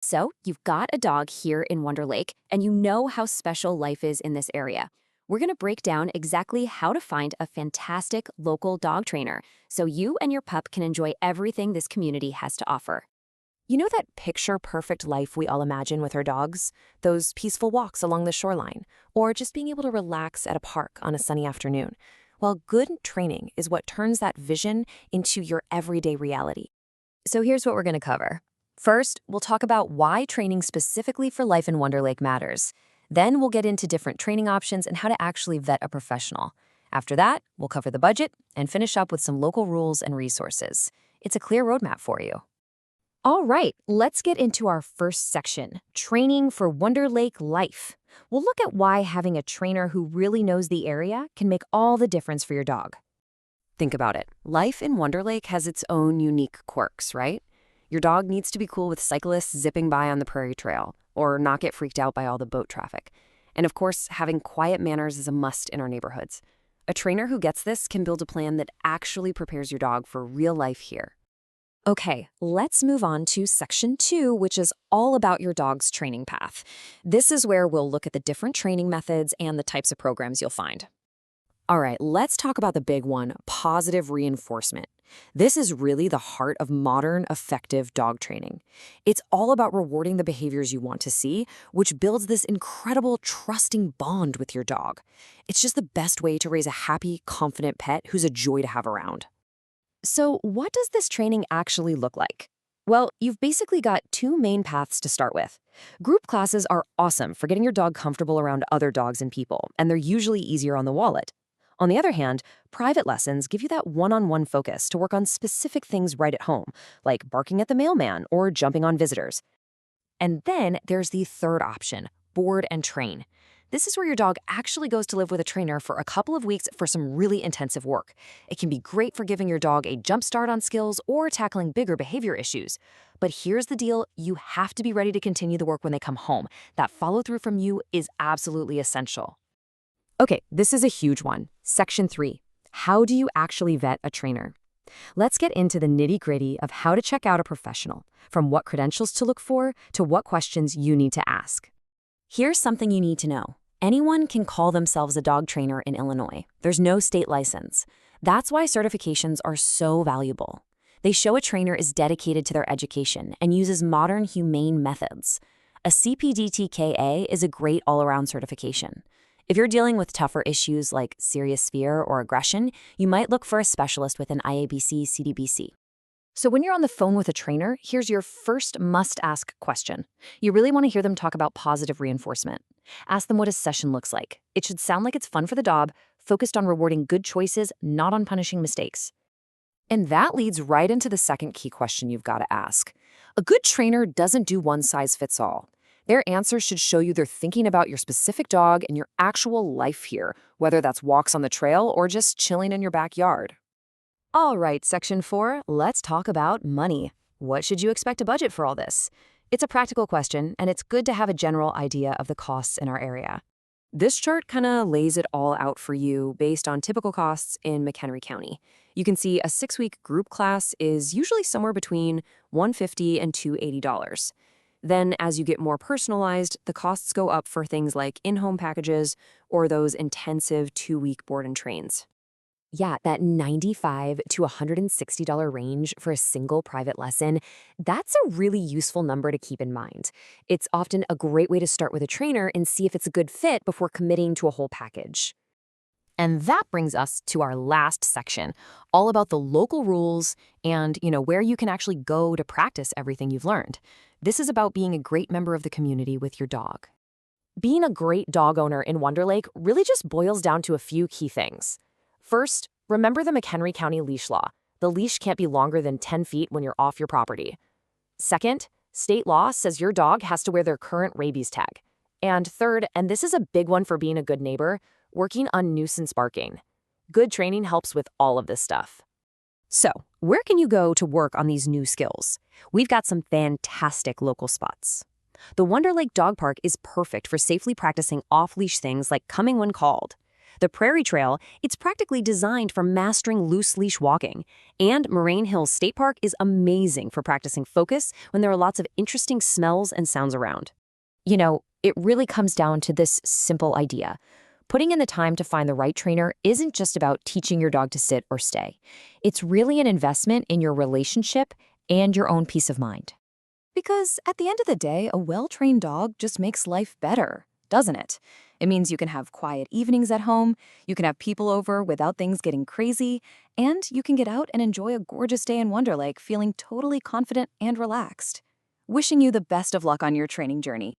So, you've got a dog here in Wonder Lake, and you know how special life is in this area. We're going to break down exactly how to find a fantastic local dog trainer so you and your pup can enjoy everything this community has to offer. You know that picture-perfect life we all imagine with our dogs? Those peaceful walks along the shoreline, or just being able to relax at a park on a sunny afternoon. Well, good training is what turns that vision into your everyday reality. So, here's what we're going to cover. First, we'll talk about why training specifically for life in Wonder Lake matters. Then, we'll get into different training options and how to actually vet a professional. After that, we'll cover the budget and finish up with some local rules and resources. It's a clear roadmap for you. All right, let's get into our first section, training for Wonder Lake life. We'll look at why having a trainer who really knows the area can make all the difference for your dog. Think about it. Life in Wonder Lake has its own unique quirks, right? Your dog needs to be cool with cyclists zipping by on the prairie trail, or not get freaked out by all the boat traffic. And of course, having quiet manners is a must in our neighborhoods. A trainer who gets this can build a plan that actually prepares your dog for real life here. Okay, let's move on to section 2, which is all about your dog's training path. This is where we'll look at the different training methods and the types of programs you'll find. All right, let's talk about the big one, positive reinforcement. This is really the heart of modern, effective dog training. It's all about rewarding the behaviors you want to see, which builds this incredible, trusting bond with your dog. It's just the best way to raise a happy, confident pet who's a joy to have around. So, what does this training actually look like? Well, you've basically got two main paths to start with. Group classes are awesome for getting your dog comfortable around other dogs and people, and they're usually easier on the wallet. On the other hand, private lessons give you that one-on-one focus to work on specific things right at home, like barking at the mailman or jumping on visitors. And then there's the third option, board and train. This is where your dog actually goes to live with a trainer for a couple of weeks for some really intensive work. It can be great for giving your dog a jump start on skills or tackling bigger behavior issues. But here's the deal, you have to be ready to continue the work when they come home. That follow-through from you is absolutely essential. Okay, this is a huge one. Section 3. How do you actually vet a trainer? Let's get into the nitty-gritty of how to check out a professional, from what credentials to look for to what questions you need to ask. Here's something you need to know. Anyone can call themselves a dog trainer in Illinois. There's no state license. That's why certifications are so valuable. They show a trainer is dedicated to their education and uses modern, humane methods. A CPDTKA is a great all-around certification. If you're dealing with tougher issues like serious fear or aggression, you might look for a specialist with an IABC CDBC. So when you're on the phone with a trainer, here's your first must-ask question. You really want to hear them talk about positive reinforcement. Ask them what a session looks like. It should sound like it's fun for the dog, focused on rewarding good choices, not on punishing mistakes. And that leads right into the second key question you've got to ask. A good trainer doesn't do one size fits all. Their answers should show you they're thinking about your specific dog and your actual life here, whether that's walks on the trail or just chilling in your backyard. All right, section 4, let's talk about money. What should you expect to budget for all this? It's a practical question, and it's good to have a general idea of the costs in our area. This chart kind of lays it all out for you based on typical costs in McHenry County. You can see a 6-week group class is usually somewhere between $150 and $280. Then, as you get more personalized, the costs go up for things like in-home packages or those intensive 2-week board and trains. Yeah, that $95 to $160 range for a single private lesson, that's a really useful number to keep in mind. It's often a great way to start with a trainer and see if it's a good fit before committing to a whole package. And that brings us to our last section, all about the local rules and, where you can actually go to practice everything you've learned. This is about being a great member of the community with your dog. Being a great dog owner in Wonder Lake really just boils down to a few key things. First, remember the McHenry County leash law. The leash can't be longer than 10 feet when you're off your property. Second, state law says your dog has to wear their current rabies tag. And third, and this is a big one for being a good neighbor, working on nuisance barking. Good training helps with all of this stuff. So, where can you go to work on these new skills? We've got some fantastic local spots. The Wonder Lake Dog Park is perfect for safely practicing off-leash things like coming when called. The Prairie Trail, it's practically designed for mastering loose leash walking. And Moraine Hills State Park is amazing for practicing focus when there are lots of interesting smells and sounds around. It really comes down to this simple idea. Putting in the time to find the right trainer isn't just about teaching your dog to sit or stay. It's really an investment in your relationship and your own peace of mind. Because at the end of the day, a well-trained dog just makes life better, doesn't it? It means you can have quiet evenings at home, you can have people over without things getting crazy, and you can get out and enjoy a gorgeous day in Wonder Lake feeling totally confident and relaxed. Wishing you the best of luck on your training journey.